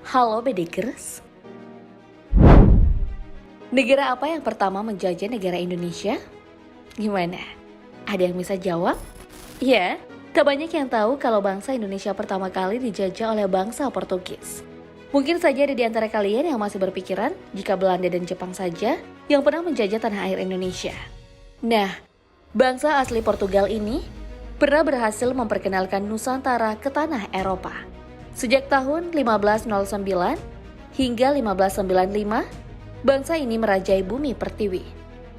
Halo Bedekers. Negara apa yang pertama menjajah negara Indonesia? Gimana? Ada yang bisa jawab? Ya, tak banyak yang tahu kalau bangsa Indonesia pertama kali dijajah oleh bangsa Portugis. Mungkin saja ada di antara kalian yang masih berpikiran jika Belanda dan Jepang saja yang pernah menjajah tanah air Indonesia. Nah, bangsa asli Portugal ini pernah berhasil memperkenalkan Nusantara ke tanah Eropa. Sejak tahun 1509 hingga 1595, bangsa ini merajai bumi pertiwi.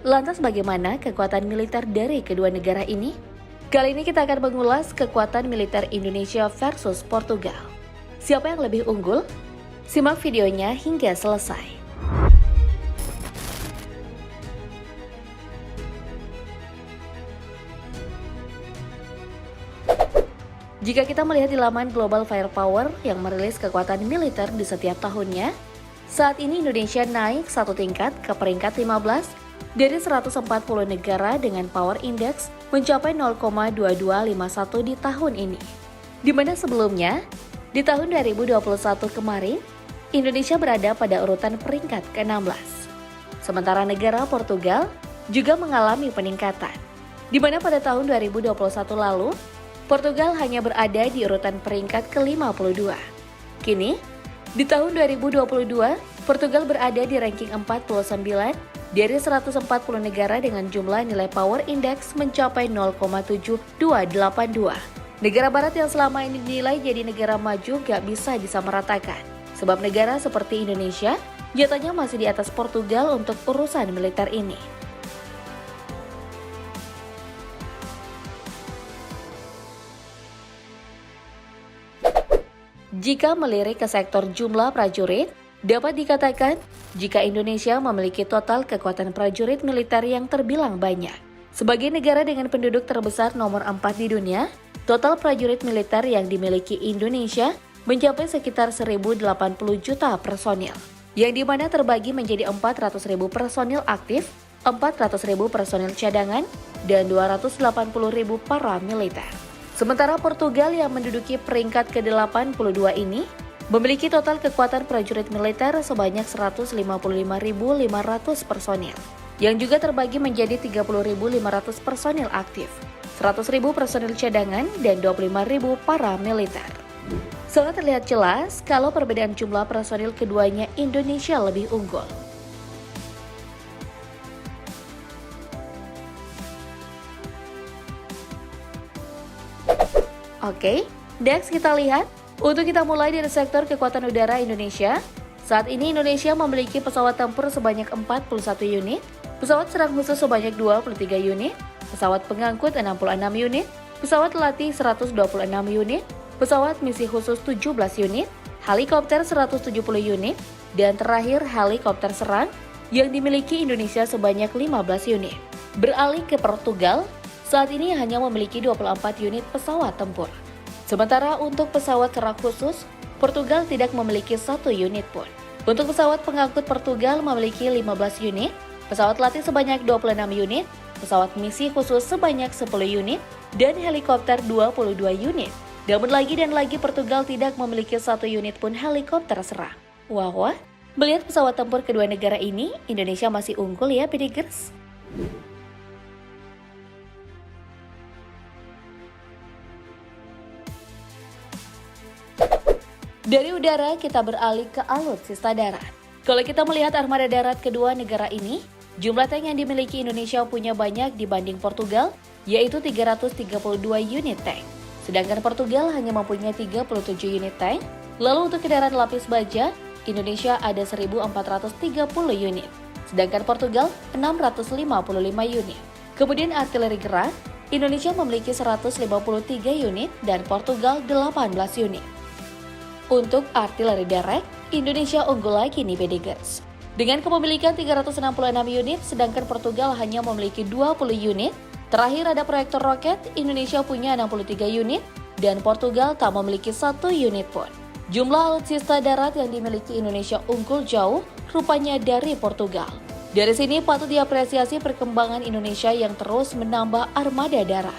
Lantas bagaimana kekuatan militer dari kedua negara ini? Kali ini kita akan mengulas kekuatan militer Indonesia versus Portugal. Siapa yang lebih unggul? Simak videonya hingga selesai. Jika kita melihat di laman Global Firepower yang merilis kekuatan militer di setiap tahunnya, saat ini Indonesia naik satu tingkat ke peringkat 15 dari 140 negara dengan power index mencapai 0,2251 di tahun ini. Di mana sebelumnya, di tahun 2021 kemarin, Indonesia berada pada urutan peringkat ke-16. Sementara negara Portugal juga mengalami peningkatan, di mana pada tahun 2021 lalu, Portugal hanya berada di urutan peringkat ke-52. Kini, di tahun 2022, Portugal berada di ranking 49 dari 140 negara dengan jumlah nilai power index mencapai 0,7282. Negara barat yang selama ini dinilai jadi negara maju gak bisa disamaratakan. Sebab negara seperti Indonesia nyatanya masih di atas Portugal untuk urusan militer ini. Jika melirik ke sektor jumlah prajurit, dapat dikatakan jika Indonesia memiliki total kekuatan prajurit militer yang terbilang banyak. Sebagai negara dengan penduduk terbesar nomor 4 di dunia, total prajurit militer yang dimiliki Indonesia mencapai sekitar 1.080 juta personil, yang dimana terbagi menjadi 400.000 personil aktif, 400.000 personil cadangan, dan 280.000 para militer. Sementara Portugal yang menduduki peringkat ke-82 ini memiliki total kekuatan prajurit militer sebanyak 155.500 personil, yang juga terbagi menjadi 30.500 personil aktif, 100.000 personil cadangan, dan 25.000 para militer. Sangat terlihat jelas kalau perbedaan jumlah personil keduanya Indonesia lebih unggul. Oke, next kita lihat. Untuk kita mulai dari sektor kekuatan udara Indonesia. Saat ini Indonesia memiliki pesawat tempur sebanyak 41 unit, pesawat serang khusus sebanyak 23 unit, pesawat pengangkut 66 unit, pesawat latih 126 unit, pesawat misi khusus 17 unit, helikopter 170 unit, dan terakhir helikopter serang yang dimiliki Indonesia sebanyak 15 unit. Beralih ke Portugal, saat ini hanya memiliki 24 unit pesawat tempur. Sementara untuk pesawat serang khusus, Portugal tidak memiliki 1 unit pun. Untuk pesawat pengangkut Portugal memiliki 15 unit, pesawat latih sebanyak 26 unit, pesawat misi khusus sebanyak 10 unit, dan helikopter 22 unit. Namun lagi dan lagi Portugal tidak memiliki 1 unit pun helikopter serang. Wah, melihat pesawat tempur kedua negara ini, Indonesia masih unggul ya, Bedegers. Dari udara kita beralih ke alutsista darat. Kalau kita melihat armada darat kedua negara ini, jumlah tank yang dimiliki Indonesia punya banyak dibanding Portugal, yaitu 332 unit tank. Sedangkan Portugal hanya mempunyai 37 unit tank. Lalu untuk kendaraan lapis baja, Indonesia ada 1.430 unit. Sedangkan Portugal 655 unit. Kemudian artileri gerak, Indonesia memiliki 153 unit dan Portugal 18 unit. Untuk artileri derek, Indonesia unggul lagi nih Bedegers. Dengan kepemilikan 366 unit, sedangkan Portugal hanya memiliki 20 unit. Terakhir ada proyektor roket, Indonesia punya 63 unit, dan Portugal tak memiliki 1 unit pun. Jumlah alutsista darat yang dimiliki Indonesia unggul jauh, rupanya dari Portugal. Dari sini patut diapresiasi perkembangan Indonesia yang terus menambah armada darat.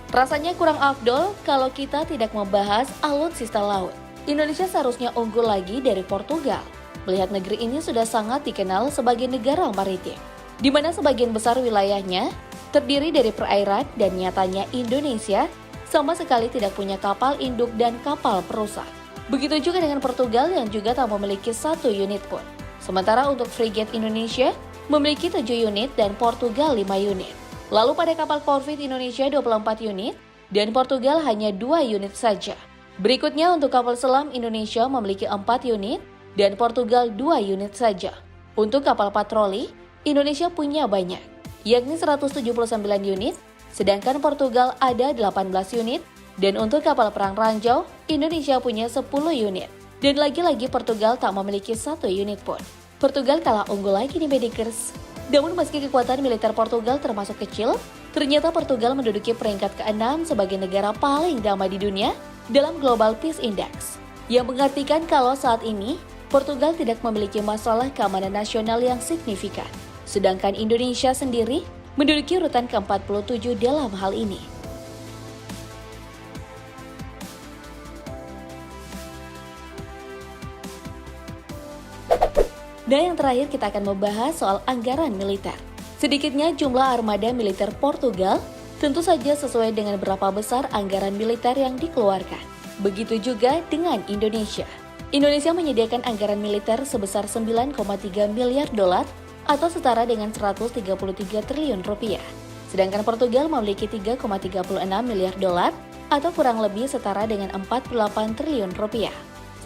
Rasanya kurang afdol kalau kita tidak membahas alutsista laut. Indonesia seharusnya unggul lagi dari Portugal. Melihat negeri ini sudah sangat dikenal sebagai negara maritim, di mana sebagian besar wilayahnya terdiri dari perairan dan nyatanya Indonesia sama sekali tidak punya kapal induk dan kapal perusak. Begitu juga dengan Portugal yang juga tak memiliki satu unit pun. Sementara untuk frigate Indonesia memiliki 7 unit dan Portugal 5 unit. Lalu pada kapal korvet Indonesia 24 unit dan Portugal hanya 2 unit saja. Berikutnya untuk kapal selam Indonesia memiliki 4 unit dan Portugal 2 unit saja. Untuk kapal patroli, Indonesia punya banyak, yakni 179 unit, sedangkan Portugal ada 18 unit, dan untuk kapal perang ranjau, Indonesia punya 10 unit. Dan lagi-lagi Portugal tak memiliki 1 unit pun. Portugal kalah unggul lagi nih Bedikers. Namun meski kekuatan militer Portugal termasuk kecil, ternyata Portugal menduduki peringkat ke-6 sebagai negara paling damai di dunia dalam Global Peace Index. Yang mengartikan kalau saat ini, Portugal tidak memiliki masalah keamanan nasional yang signifikan. Sedangkan Indonesia sendiri menduduki urutan ke-47 dalam hal ini. Dan yang terakhir kita akan membahas soal anggaran militer. Sedikitnya jumlah armada militer Portugal tentu saja sesuai dengan berapa besar anggaran militer yang dikeluarkan. Begitu juga dengan Indonesia. Indonesia menyediakan anggaran militer sebesar 9,3 miliar dolar atau setara dengan 133 triliun rupiah. Sedangkan Portugal memiliki 3,36 miliar dolar atau kurang lebih setara dengan 48 triliun rupiah.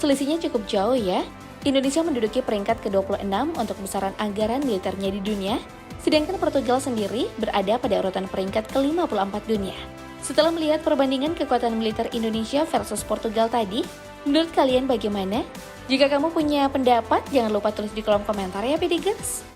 Selisihnya cukup jauh ya. Indonesia menduduki peringkat ke-26 untuk besaran anggaran militernya di dunia, sedangkan Portugal sendiri berada pada urutan peringkat ke-54 dunia. Setelah melihat perbandingan kekuatan militer Indonesia versus Portugal tadi, menurut kalian bagaimana? Jika kamu punya pendapat, jangan lupa tulis di kolom komentar ya, Pedigers.